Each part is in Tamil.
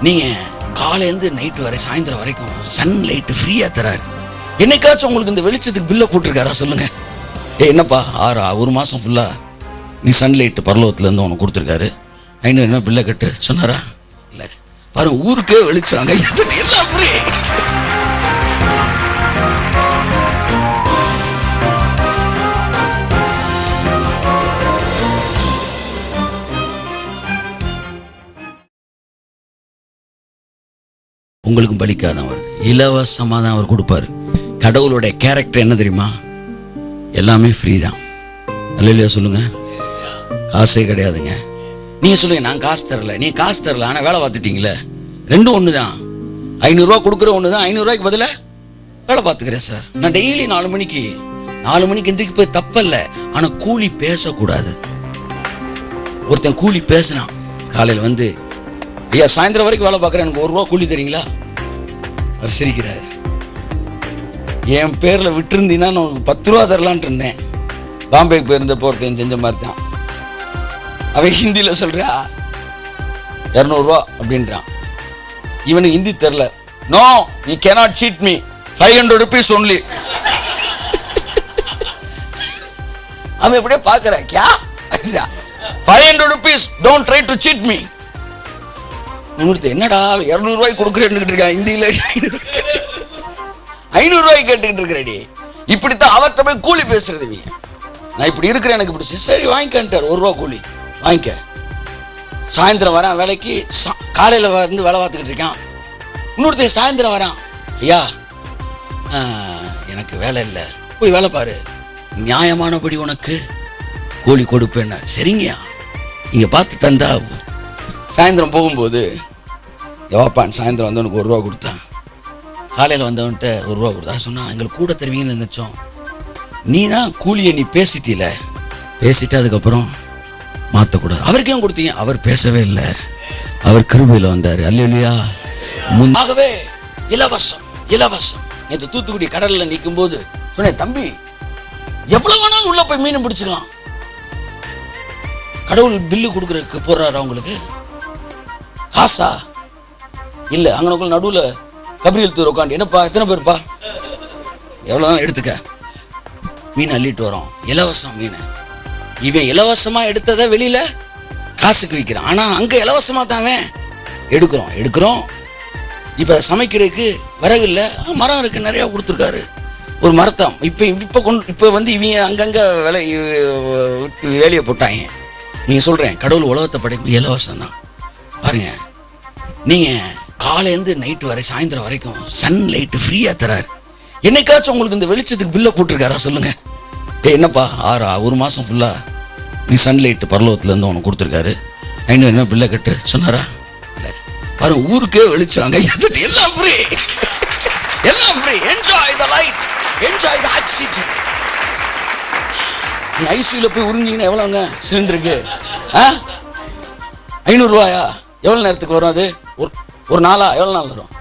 நீங்கள் காலையிலேருந்து நைட்டு வரை சாயந்தரம் வரைக்கும் சன்லைட்டு ஃப்ரீயாக தராரு. என்னைக்காச்சும் உங்களுக்கு இந்த வெளிச்சத்துக்கு பில்லை போட்டிருக்காரா சொல்லுங்கள்? என்னப்பா ஒரு மாதம் ஃபுல்லாக நீ சன்லைட்டு பரலோகத்துலேருந்து உனக்கு கொடுத்துருக்காரு, 500 என்ன பில்லை கட்டு சொன்னாரா? இல்லை. பாருங்க, ஊருக்கே வெளிச்சாங்க எல்லாம் ஃப்ரீ. உங்களுக்கும் பலிக்காதான் வருது, இலவசமாக தான் அவர் கொடுப்பாரு. கடவுளுடைய கேரக்டர் என்ன தெரியுமா? எல்லாமே ஃப்ரீ தான். அல்லையா சொல்லுங்க? காசே கிடையாதுங்க. நீங்கள் சொல்லுங்க, நான் காசு தரல, நீ காசு தரல, ஆனால் வேலை பார்த்துட்டீங்களே, ரெண்டும் ஒன்று தான். 500 ரூபா கொடுக்குற ஒன்று தான், 500 ரூபாய்க்கு பதிலாக வேலை பார்த்துக்கிறேன் சார். நான் டெய்லி 4 மணிக்கு எந்திரிக்கு போய் தப்பல்ல, ஆனால் கூலி பேசக்கூடாது. ஒருத்தன் கூலி பேசினான் காலையில் வந்து, ஐயா சாயந்தரம் வரைக்கும் வேலை பார்க்குறேன், எனக்கு 1 ரூபா கூலி தரீங்களா? அவர் சிரிக்கிறார். என் பேரில் விட்டுருந்தீங்கன்னா நான் உனக்கு 10 ரூபா தரலான்ட்டு இருந்தேன். பாம்பேக்கு போயிருந்த போகிறேன் செஞ்ச மாதிரி தான். அவன் ஹிந்தியில் சொல்கிறா 200 ரூபா அப்படின்றான். இவனுக்கு ஹிந்தி தெரில. No, you cannot cheat me, 500 rupees only. அவன் எப்படியே பார்க்குற, கியா 500 rupees, don't try to cheat me. இன்னொருத்த என்னடா 200 ரூபாய்க்கு கொடுக்குறேன்னு இருக்கான் ஹிந்தியில், 500 ரூபாய்க்கு கேட்டுக்கிட்டு இருக்கிறடி. இப்படித்தான் அவர்கிட்ட போய் கூலி பேசுறது. நீ நான் இப்படி இருக்கிறேன், எனக்கு பிடிச்சி, சரி வாங்கிக்கான்ட்டார், 1 ரூபா கூலி வாங்கிக்க. சாயந்தரம் வரான் வேலைக்கு, காலையில் வந்து வேலை பார்த்துக்கிட்டு இருக்கான். இன்னொருத்தன் சாயந்தரம் வரான், ஐயா எனக்கு வேலை இல்லை, போய் வேலை பாரு, நியாயமானபடி உனக்கு கூலி கொடுப்பேன்னா. சரிங்கய்யா, இங்கே பார்த்து தந்தா. சாயந்தரம் போகும்போது, எவாப்பான் சாயந்தரம் வந்தவனுக்கு 1 ரூபா கொடுத்தான், காலையில் வந்தவன்கிட்ட 1 ரூபா கொடுத்தா. சொன்னான், எங்களுக்கு கூட தருவீங்கன்னு நினச்சோம், நீ தான் கூலியை நீ பேசிட்டில, பேசிட்டு அதுக்கப்புறம் மாற்றக்கூடாது. அவருக்கு ஏன் கொடுத்தீங்க? அவர் பேசவே இல்லை, அவர் கிருபையில் வந்தார். அல்லேலூயா. முன்னாகவே இலவசம் இலவசம். நேற்று தூத்துக்குடி கடலில் நிற்கும் போது சொன்னேன், தம்பி எவ்வளவு வேணாலும் உள்ள போய் மீன் பிடிச்சிக்கலாம், கடவுள் பில்லு கொடுக்குறதுக்கு போடுறாரு. அவங்களுக்கு காசா இல்லை. அங்கனக்குள்ள நடுவில் கபிரியல் தூர் உட்காந்து, என்னப்பா எத்தனை பேருப்பா, எவ்வளோ எடுத்துக்க, மீன் அள்ளிட்டு வரோம், இலவசம் மீன். இவன் இலவசமா எடுத்ததை வெளியில காசுக்கு விற்கிறான், ஆனா அங்க இலவசமா தான் எடுக்கிறோம். இப்ப சமைக்கிறதுக்கு விறகு இல்லை, மரம் இருக்கு, நிறைய கொடுத்துருக்காரு. ஒரு மரத்தம் இப்ப வந்து இவங்க அங்கங்க வேலையை போட்டாங்க. நீங்க சொல்றேன், கடவுள் உலகத்தை படைக்கும் இலவசம் தான். பாருங்க, நீங்க காலையிலேருந்து நைட்டு வரை சாயந்தரம் வரைக்கும் சன்லைட்டு ஃப்ரீயா தராரு. என்னைக்காச்சும் உங்களுக்கு இந்த வெளிச்சத்துக்கு பில்லை போட்டிருக்காரா சொல்லுங்க? என்னப்பா ஒரு மாதம் ஃபுல்லாக நீ சன்லைட்டு பரலோகத்துலேருந்து உனக்கு கொடுத்துருக்காரு, 500 என்ன பில்லை கட்டு சொன்னாரா? இல்லை. பாருங்க, ஊருக்கே வெளிச்சாங்க எல்லாம் ஃப்ரீ, எல்லாம் free. Enjoy the light, enjoy the oxygen. நீ ஐசியூவில் போய் உறிஞ்சிங்கன்னா எவ்வளோங்க சிலிண்டருக்கு? 500 ரூபாயா? எவ்வளோ நேரத்துக்கு வரும் அது? ஒரு நாளா? எவ்வளோ நாள் வரும்?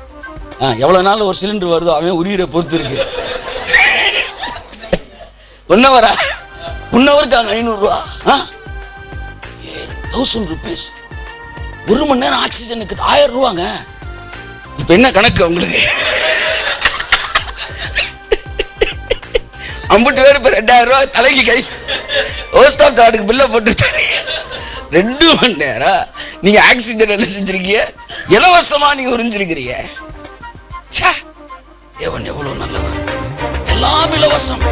எவ்வளோ நாள் ஒரு சிலிண்டர் வருதோ அவன் உயிரை பொறுத்து இருக்கு. 1 hour 500 ரூபா, 1000 rupees. 1 மணி நேரம் ஆக்சிஜனுக்கு 1000 ரூபாங்க. இப்ப என்ன கணக்கு உங்களுக்கு? 50 பேர் இப்ப 2000 ரூபாய் தலைக்கு கை ஓஸ்டாப் தாடுக்கு பில்ல போட்டு 2 மணி நேரம் நீங்க ஆக்சிஜன் என்ன செஞ்சிருக்கீங்க? இலவசமா நீங்க உறிஞ்சிருக்கிறீங்க. தேவன் எவ்வளவு நல்லவர். எல்லாம் இலவசம்.